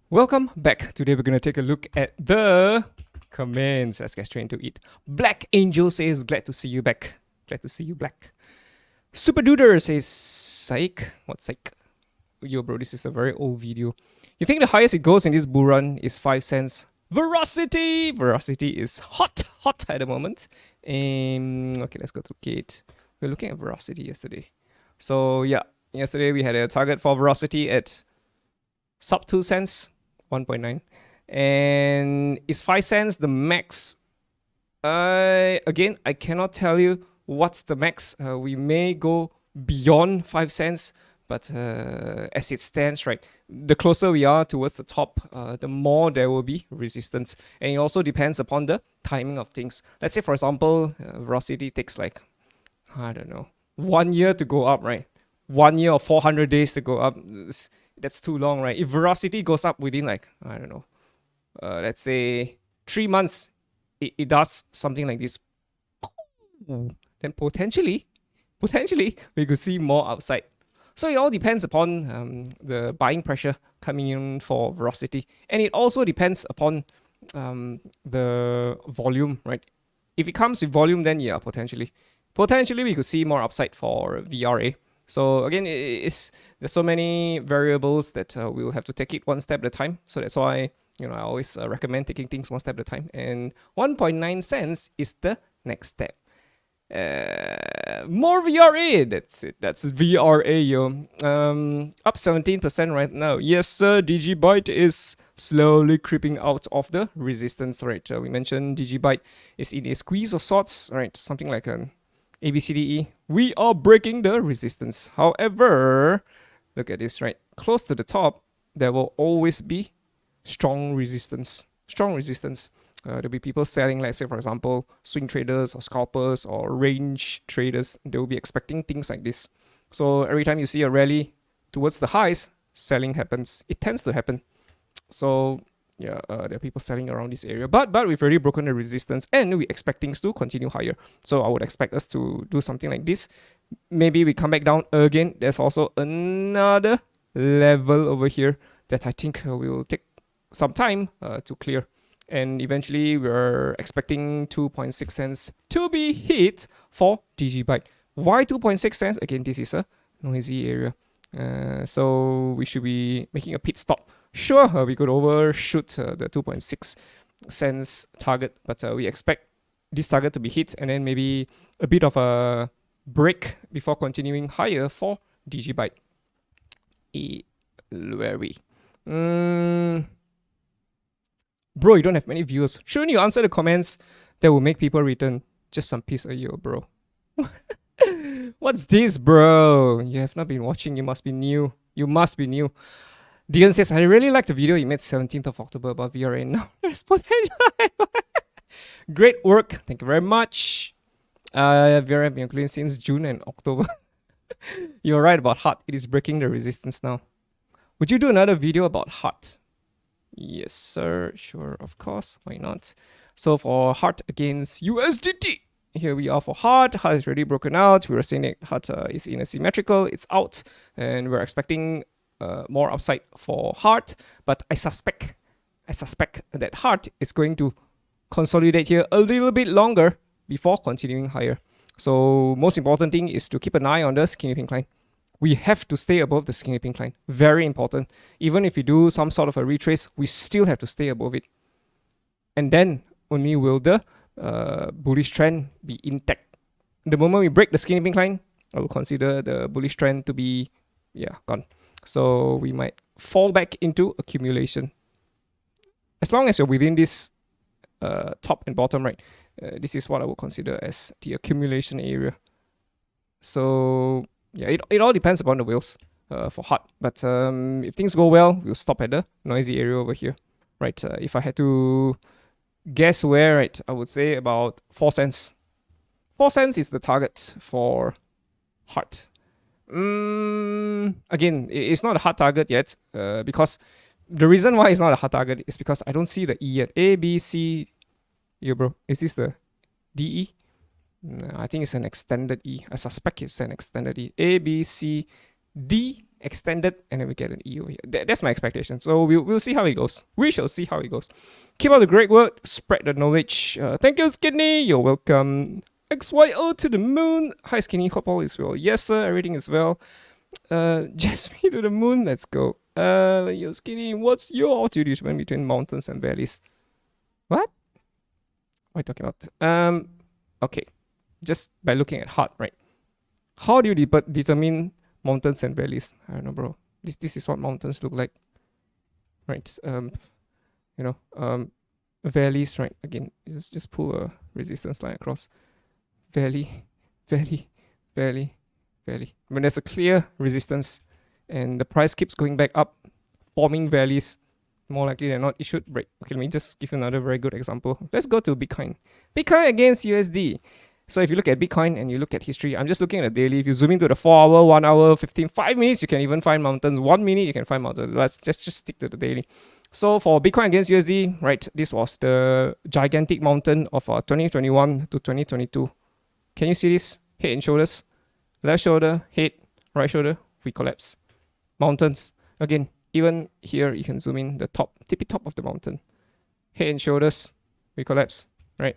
Welcome back. Today we're going to take a look at the comments. Let's get straight into it. Black Angel says, glad to see you back. Glad to see you, Black. Super Duder says, psych. What psych? Yo, bro, this is a very old video. You think the highest it goes in this bull run is 5 cents? Veracity! Veracity is hot at the moment. Okay, let's go to Kate. We were looking at Veracity yesterday. So, yeah, yesterday we had a target for Veracity at sub 2 cents. 1.9, and is 5 cents the max? Again, I cannot tell you what's the max. We may go beyond 5 cents, but as it stands, right, the closer we are towards the top, the more there will be resistance, and it also depends upon the timing of things. Let's say, for example, Veracity takes like, I don't know, 1 year to go up, right? 1 year or 400 days to go up. That's too long, right? If Veracity goes up within like, I don't know, let's say 3 months, it does something like this, then potentially we could see more upside. So it all depends upon the buying pressure coming in for Veracity, and it also depends upon the volume, right? If it comes with volume, then yeah, potentially we could see more upside for VRA. So again, there's so many variables that we'll have to take it one step at a time. So that's why I always recommend taking things one step at a time. And 1.9 cents is the next step. More VRA. That's it. That's VRA, yo. Up 17% right now. Yes, sir. DigiByte is slowly creeping out of the resistance, right? We mentioned DigiByte is in a squeeze of sorts, right? Something like an ABCDE. We are breaking the resistance. However, look at this, right? Close to the top, there will always be strong resistance. There'll be people selling, let's say, for example, swing traders or scalpers or range traders. They will be expecting things like this. So every time you see a rally towards the highs, selling happens. It tends to happen. So yeah, there are people selling around this area, but we've already broken the resistance and we expect things to continue higher. So I would expect us to do something like this. Maybe we come back down again. There's also another level over here that I think will take some time to clear, and eventually we're expecting 2.6 cents to be hit for DigiByte. Why 2.6 cents? Again, this is a noisy area, so we should be making a pit stop. Sure, we could overshoot the 2.6 cents target, but we expect this target to be hit and then maybe a bit of a break before continuing higher for DigiByte. Where are we? Bro, you don't have many viewers. Shouldn't you answer the comments that will make people return? Just some piece of you, bro. What's this, bro? You have not been watching. You must be new. Dion says, I really liked the video you made 17th of October about VRA. Now there's potential. Great work. Thank you very much. VRA has been included since June and October. You're right about HUT. It is breaking the resistance now. Would you do another video about HUT? Yes, sir. Sure, of course. Why not? So for HUT against USDT, here we are for HUT. HUT is already broken out. We were saying that HUT is in a symmetrical. It's out. And we're expecting more upside for HUT, but I suspect that HUT is going to consolidate here a little bit longer before continuing higher. So most important thing is to keep an eye on the skinny pink line. We have to stay above the skinny pink line. Very important. Even if we do some sort of a retrace, we still have to stay above it. And then only will the bullish trend be intact. The moment we break the skinny pink line, I will consider the bullish trend to be gone. So we might fall back into accumulation. As long as you're within this top and bottom, right, this is what I would consider as the accumulation area. So yeah, it all depends upon the whales for HUT. But if things go well, we'll stop at the noisy area over here, right? If I had to guess where, right, I would say about 4 cents. 4 cents is the target for HUT. Again, it's not a hard target yet, because the reason why it's not a hard target is because I don't see the E yet. A, B, C. Yeah, bro. Is this the DE? No, I think it's an extended E. I suspect it's an extended E. A, B, C, D, extended, and then we get an E over here. That's my expectation. So we'll see how it goes. We shall see how it goes. Keep up the great work. Spread the knowledge. Thank you, Skinny. You're welcome. XYO to the moon. Hi, Skinny. Hope all is well. Yes, sir. Everything is well. Jasmine to the moon. Let's go. Yo, Skinny. What's your altitude between mountains and valleys? What? What are you talking about? Okay. Just by looking at heart, right? How do you determine mountains and valleys? I don't know, bro. This is what mountains look like, right? Valleys, right? Again, just pull a resistance line across. Valley, valley, valley, valley. When there's a clear resistance and the price keeps going back up, forming valleys, more likely than not, it should break. Okay, let me just give you another very good example. Let's go to Bitcoin. Bitcoin against USD. So if you look at Bitcoin and you look at history, I'm just looking at the daily. If you zoom into the 4 hour, 1 hour, 15, 5 minutes, you can even find mountains. 1 minute, you can find mountains. Let's just stick to the daily. So for Bitcoin against USD, right, this was the gigantic mountain of 2021 to 2022. Can you see this? Head and shoulders. Left shoulder, head, right shoulder, we collapse. Mountains. Again, even here, you can zoom in the top, tippy top of the mountain. Head and shoulders, we collapse, right?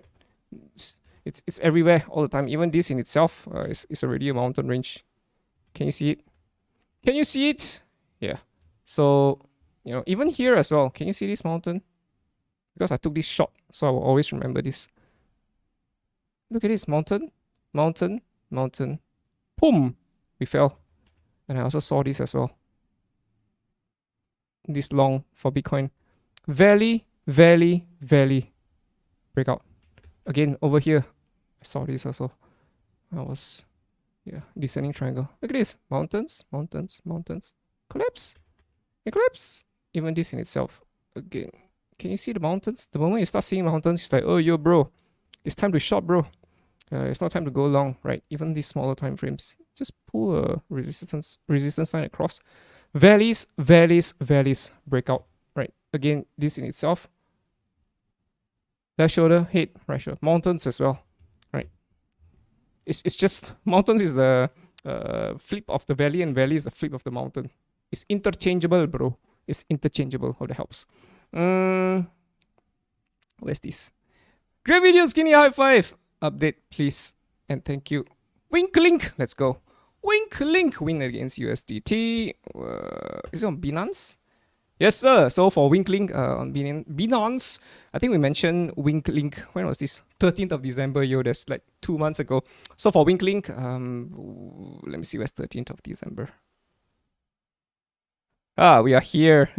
It's everywhere all the time. Even this in itself is already a mountain range. Can you see it? Can you see it? Yeah. So, even here as well. Can you see this mountain? Because I took this shot, so I will always remember this. Look at this mountain, mountain, mountain. Boom! We fell. And I also saw this as well. This long for Bitcoin. Valley, valley, valley. Breakout. Again, over here. I saw this also. Descending triangle. Look at this. Mountains, mountains, mountains. Collapse. It collapse. Even this in itself. Again. Can you see the mountains? The moment you start seeing mountains, it's like, oh, yo, bro. It's time to short, bro. It's not time to go long, right? Even these smaller time frames. Just pull a resistance line across. Valleys, valleys, valleys. Breakout, right? Again, this in itself. Left shoulder, head, right shoulder. Mountains as well, right? It's just, mountains is the flip of the valley and valley is the flip of the mountain. It's interchangeable, bro. It's interchangeable. How that helps. Where's this? Great video, Skinny. High five. Update, please. And thank you. WINKLink. Let's go. WINKLink. Win against USDT. Is it on Binance? Yes, sir. So for WINKLink on Binance, I think we mentioned WINKLink. When was this? 13th of December. Yo, that's like 2 months ago. So for WINKLink, let me see where's 13th of December. We are here.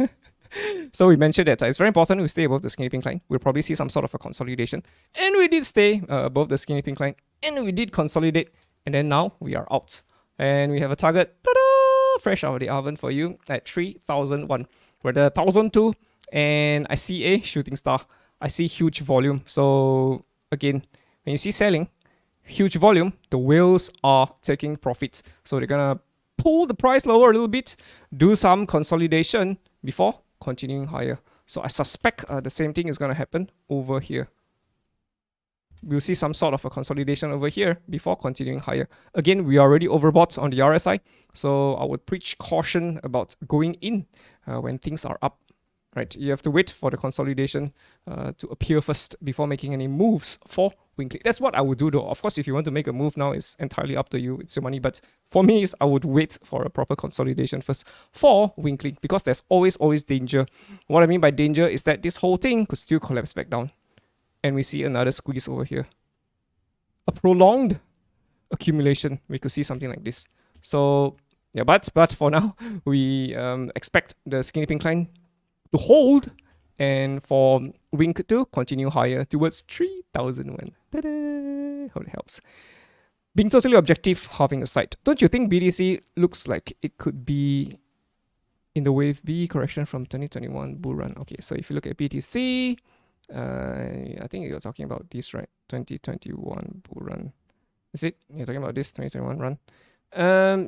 So we mentioned that it's very important we stay above the skinny pink line. We'll probably see some sort of a consolidation. And we did stay above the skinny pink line. And we did consolidate. And then now we are out. And we have a target, fresh out of the oven for you at 3,001. We're at 1,002. And I see a shooting star. I see huge volume. So again, when you see selling, huge volume, the whales are taking profit. So they're going to pull the price lower a little bit, do some consolidation before continuing higher. So I suspect the same thing is going to happen over here. We'll see some sort of a consolidation over here before continuing higher. Again, we are already overbought on the RSI. So I would preach caution about going in when things are up. Right? You have to wait for the consolidation to appear first before making any moves for WINKLink. That's what I would do though. Of course, if you want to make a move now, it's entirely up to you. It's your money. But for me, I would wait for a proper consolidation first for WINKLink because there's always danger. What I mean by danger is that this whole thing could still collapse back down. And we see another squeeze over here. A prolonged accumulation. We could see something like this. So, yeah, but for now, we expect the skinny pink line to hold and for Wink to continue higher towards 3,001. Ta-da! Hope it helps. Being totally objective, halving aside, don't you think BTC looks like it could be in the wave B correction from 2021 bull run? Okay, so if you look at BTC, I think you're talking about this, right? 2021 bull run. Is it? You're talking about this 2021 run?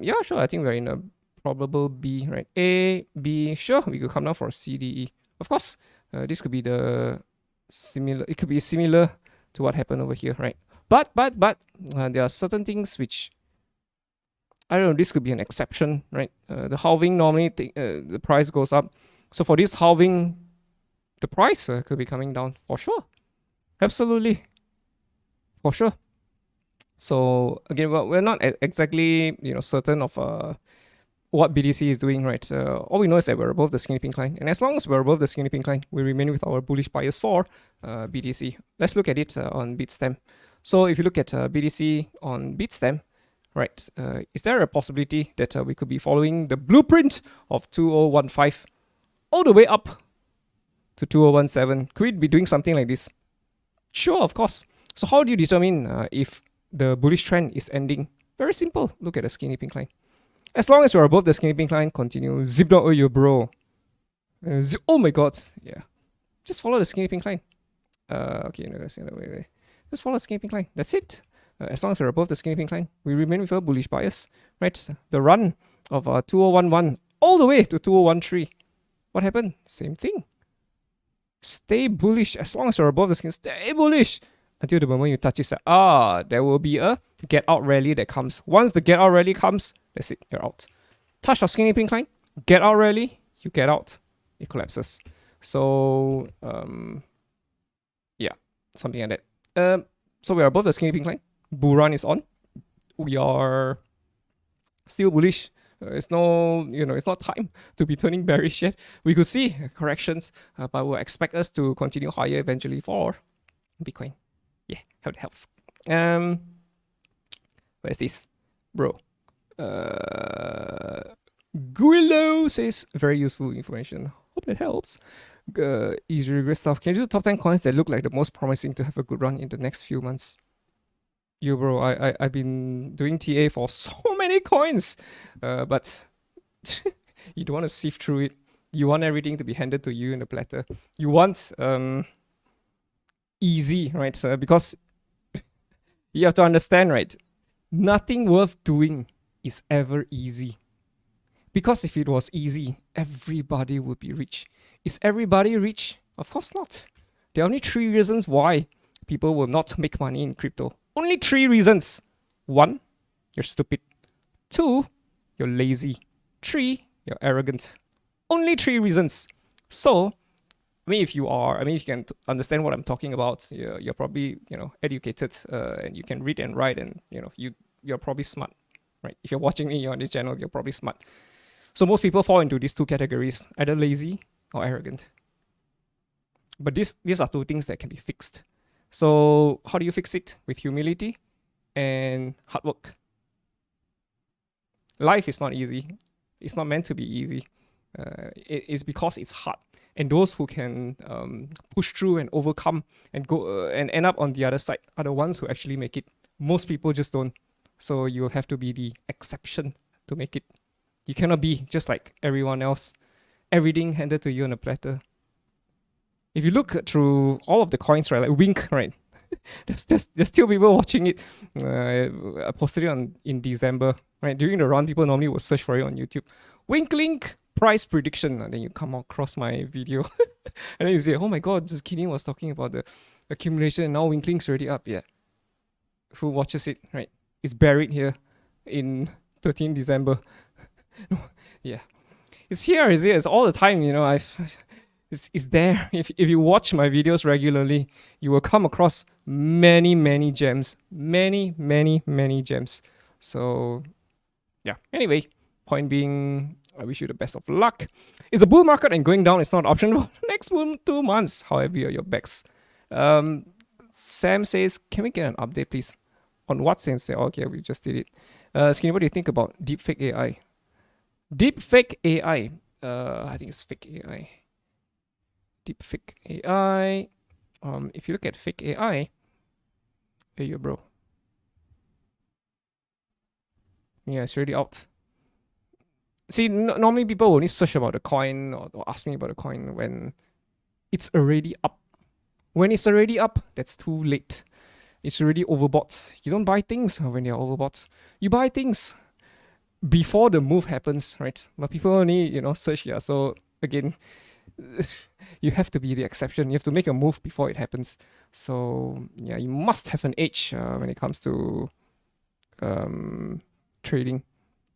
Yeah, sure. I think we're in a probable B, right? A, B, sure. We could come down for CDE. Of course, this could be the similar. It could be similar to what happened over here, right? But there are certain things which I don't know, this could be an exception, right? The halving normally the price goes up. So for this halving, the price could be coming down for sure. Absolutely, for sure. So again, we're not exactly certain of what BTC is doing, right? All we know is that we're above the skinny pink line, and as long as we're above the skinny pink line, we remain with our bullish bias for BTC. Let's look at it on Bitstamp. So if you look at BTC on Bitstamp, right, is there a possibility that we could be following the blueprint of 2015 all the way up to 2017? Could we be doing something like this? Sure, of course. So how do you determine if the bullish trend is ending? Very simple. Look at the skinny pink line. As long as we're above the skinny pink line, continue. Zip down, oh, you bro. Oh my god. Yeah. Just follow the skinny pink line. Okay, no, that's wait. Just follow the skinny pink line. That's it. As long as we're above the skinny pink line, we remain with a bullish bias, right? The run of 2011 all the way to 2013. What happened? Same thing. Stay bullish. As long as you're above the skin, stay bullish until the moment you touch it. There will be a get out rally that comes. Once the get out rally comes, that's it, you're out. Touch the skinny pink line, get out rally, you get out. It collapses. So yeah, something like that. So we are above the skinny pink line. Bull run is on. We are still bullish. It's not time to be turning bearish yet. We could see corrections, but we'll expect us to continue higher eventually for Bitcoin. Yeah, hope it helps. Where's this, bro? Guillo says very useful information. Hope that helps. Easy regret stuff. Can you do top 10 coins that look like the most promising to have a good run in the next few months? Yo, bro, I've been doing TA for so many coins, but you don't want to sift through it. You want everything to be handed to you in a platter. You want easy, right? Because you have to understand, right? Nothing worth doing is ever easy. Because if it was easy, everybody would be rich. Is everybody rich? Of course not. There are only 3 reasons why people will not make money in crypto. Only 3 reasons. 1, you're stupid. 2, you're lazy. 3, you're arrogant. Only 3 reasons. So, if you can understand what I'm talking about, you're probably, educated, and you can read and write, and, you're probably smart, right? If you're watching me on this channel, you're probably smart. So most people fall into these 2 categories, either lazy or arrogant. But these are 2 things that can be fixed. So how do you fix it? With humility and hard work. Life is not easy. It's not meant to be easy. It's because it's hard. And those who can push through and overcome and go and end up on the other side are the ones who actually make it. Most people just don't. So you'll have to be the exception to make it. You cannot be just like everyone else. Everything handed to you on a platter. If you look through all of the coins, right, like Wink, right, there's still people watching it. I posted it in December, right? During the run, people normally would search for it on YouTube. WINKLink price prediction, and then you come across my video, and then you say, "Oh my God, this Kenny was talking about the accumulation, and now WINKLink's already up." Yeah, who watches it, right? It's buried here in 13 December. Yeah, it's here, is it? It's all the time, It's there. If you watch my videos regularly, you will come across many gems. Many gems. So, yeah. Anyway, point being, I wish you the best of luck. It's a bull market and going down is not an option for the next 2 months. However, your backs. Sam says, can we get an update, please? On what sense? Okay, we just did it. Skinny, what do you think about deepfake AI? Deepfake AI. I think it's fake AI. Deepfake AI. If you look at fake AI, hey yo, bro. Yeah, it's already out. See, normally people only search about the coin or ask me about the coin when it's already up. When it's already up, that's too late. It's already overbought. You don't buy things when they're overbought. You buy things before the move happens, right? But people only, search. Yeah. So again, you have to be the exception. You have to make a move before it happens. So yeah, you must have an edge when it comes to trading.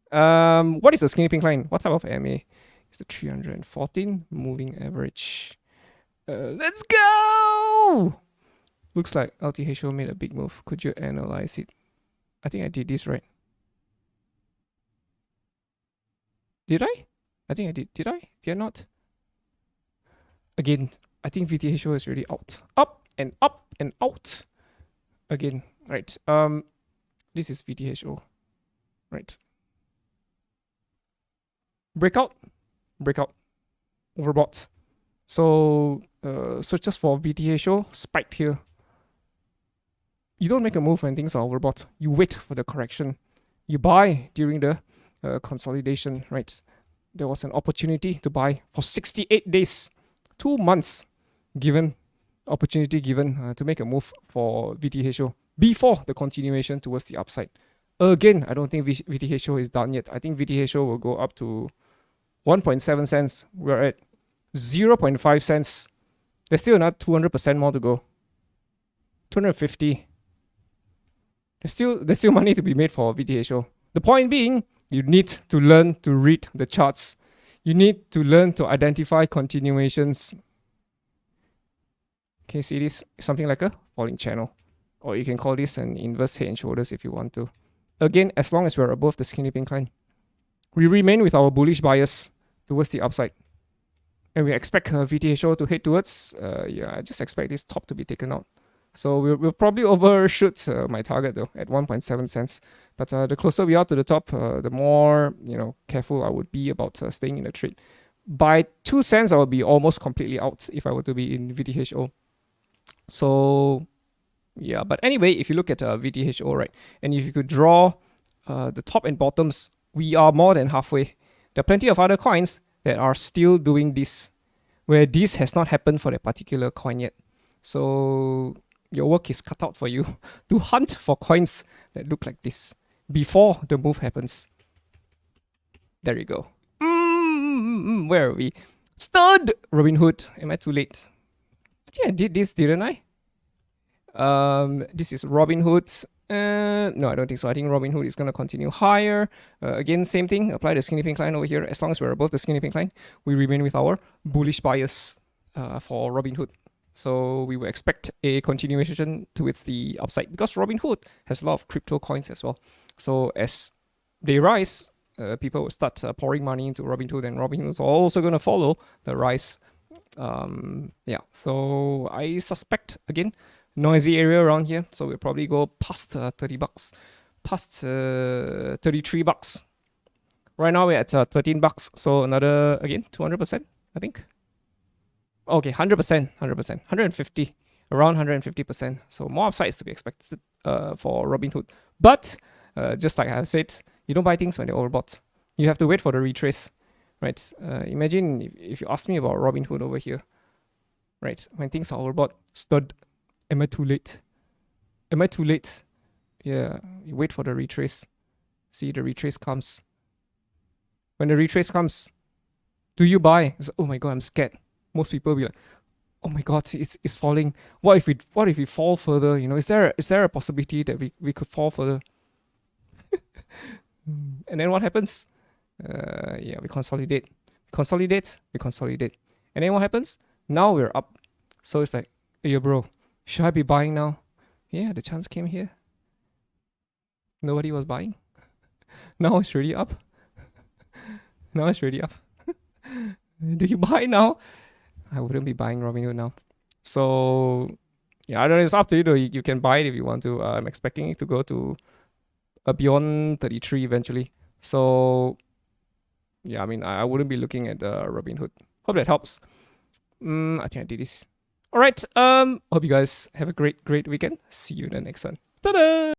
What is the skinny pink line? What type of MA? It's the 314 moving average. Let's go! Looks like LTHO made a big move. Could you analyze it? I think I did this right. Did I? I think I did. Did I? Did I not? Again, I think VTHO is really out. Up and out. Again, right. This is VTHO. Right. Breakout. Overbought. So just for VTHO, spiked here. You don't make a move when things are overbought. You wait for the correction. You buy during the consolidation, right? There was an opportunity to buy for 68 days, 2 months, opportunity given to make a move for VTHO before the continuation towards the upside. Again, I don't think VTHO is done yet. I think VTHO will go up to 1.7 cents. We're at 0.5 cents. There's still another 200% more to go. 250. There's still money to be made for VTHO. The point being, you need to learn to read the charts. You need to learn to identify continuations. Can you see this? Something like a falling channel. Or you can call this an inverse head and shoulders if you want to. Again, as long as we're above the skinny pink line, we remain with our bullish bias towards the upside. And we expect VTHO to head towards, I just expect this top to be taken out. So we'll probably overshoot my target though at 1.7 cents. But the closer we are to the top, the more careful I would be about staying in the trade. By 2 cents, I would be almost completely out if I were to be in VTHO. So yeah, but anyway, if you look at VTHO, right, and if you could draw the top and bottoms, we are more than halfway. There are plenty of other coins that are still doing this, where this has not happened for that particular coin yet. So your work is cut out for you to hunt for coins that look like this before the move happens. There you go. Where are we? Stud! Robinhood. Am I too late? I think I did this, didn't I? This is Robinhood. No, I don't think so. I think Robinhood is going to continue higher. Again, same thing. Apply the skinny pink line over here. As long as we're above the skinny pink line, we remain with our bullish bias for Robinhood. So we will expect a continuation towards the upside because Robinhood has a lot of crypto coins as well. So as they rise, people will start pouring money into Robinhood, and Robinhood is also going to follow the rise. So I suspect, again, noisy area around here. So we'll probably go past 30 bucks, past 33 bucks. Right now we're at 13 bucks. So another, again, 200%, I think. Okay, 100%, 150, around 150%. So more upsides to be expected for Robinhood. But just like I said, you don't buy things when they're overbought. You have to wait for the retrace, right? Imagine if you ask me about Robinhood over here, right? When things are overbought, stud. Am I too late? Am I too late? Yeah, you wait for the retrace. See, the retrace comes. When the retrace comes, do you buy? It's, oh my god, I'm scared. Most people will be like, oh my god, it's falling. What if we fall further? Is there a possibility that we could fall further? And then what happens? We consolidate. And then what happens? Now we're up. So it's like, hey bro, should I be buying now? Yeah, the chance came here. Nobody was buying. Now it's really up. Do you buy now? I wouldn't be buying Robinhood now. So yeah, I don't know. It's up to you though. You can buy it if you want to. I'm expecting it to go to beyond 33 eventually. So yeah, I mean, I wouldn't be looking at Robinhood. Hope that helps. I think I did this. All right. Hope you guys have a great weekend. See you in the next one. Ta-da!